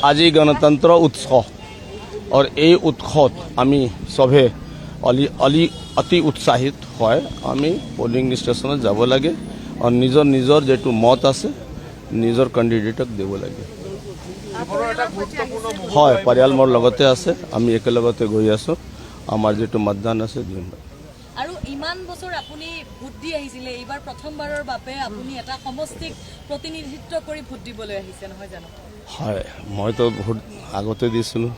আজি গণতন্ত্ৰ উৎসৱ আৰু এই উৎসৱত আমি সবে অতি উৎসাহিত হয়। আমি পোলিং ষ্টেচনত যাব লাগে আৰু নিজৰ যেটো মত আছে নিজৰ কেণ্ডিডেটক দিব লাগে। হয়, পৰিয়াল মোৰ লগতে আছে, আমি একেলগতে গৈ আছো। আমাৰ যেটো মতদান আছে দিম। আৰু ইমান বছৰ আপুনি ভোট দি আহিছিলে, এইবাৰ প্ৰথমবাৰৰ বাবে আপুনি এটা সমষ্টিক প্ৰতিনিধিত্ব কৰি ভোট দিবলৈ আহিছে নহয় জানো? হয়, মইতো ভোট আগতে দিছিলো,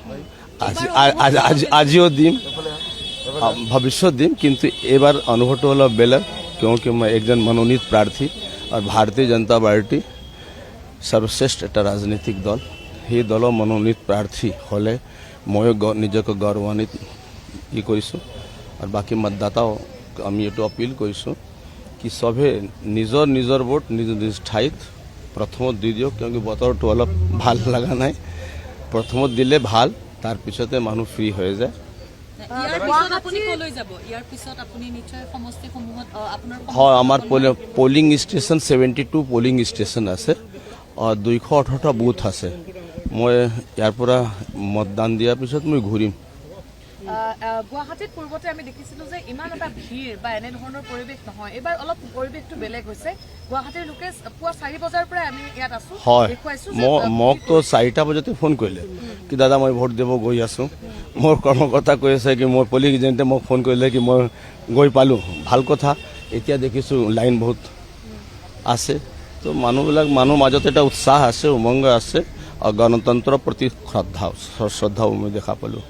আজিও দিম, ভৱিষ্যত দিম, কিন্তু এবাৰ অনুভৱটো অলপ বেলেগ, কিয়কি মই একজন মনোনীত প্ৰাৰ্থী আৰু ভাৰতীয় জনতা পাৰ্টি সৰ্বশ্ৰেষ্ঠ এটা ৰাজনৈতিক দল। সেই দলৰ মনোনীত প্ৰাৰ্থী হ'লে ময়ো নিজকে গৌৰৱান্বিত কৰিছোঁ। আৰু বাকী মতদাতাও আমি এইটো আপিল কৰিছোঁ কি সবে নিজৰ ভোট নিজ ঠাইত প্ৰথমত দি দিয়ক, কিয়কি বতৰটো অলপ ভাল লগা নাই। প্ৰথমত দিলে ভাল, তাৰপিছতে মানুহ ফ্ৰী হৈ যায়। হয়, আমাৰ পলিং ষ্টেচন 72 পলিং ষ্টেচন আছে, 218টা বুথ আছে। মই ইয়াৰ পৰা মতদান দিয়াৰ পিছত মই ঘূৰিম। গুৱাহাটীত পূৰ্বতে আমি দেখিছিলো যে ইমান এটা ভিৰ বা এনে ধৰণৰ পৰিৱেশ নহয়, এবাৰ অলপ পৰিৱেশটো বেলেগ হৈছে। গুৱাহাটীৰ লোকে পুৱা 4 বজাৰ পৰা আমি ইয়াত আছো। হয়, মোকতো 4টা বজাতে ফোন কৰিলে কি দাদা মই ভোট দিব গৈ আছো। মোৰ কৰ্মকৰ্তা কৈ আছে কি মোৰ পলিং এজেণ্টে মোক ফোন কৰিলে কি মই গৈ পালোঁ, ভাল কথা। এতিয়া দেখিছোঁ লাইন বহুত আছে, তো মানুহৰ মাজত এটা উৎসাহ আছে, উমংগ আছে আৰু গণতন্ত্ৰৰ প্ৰতি শ্ৰদ্ধাও মই দেখা পালোঁ।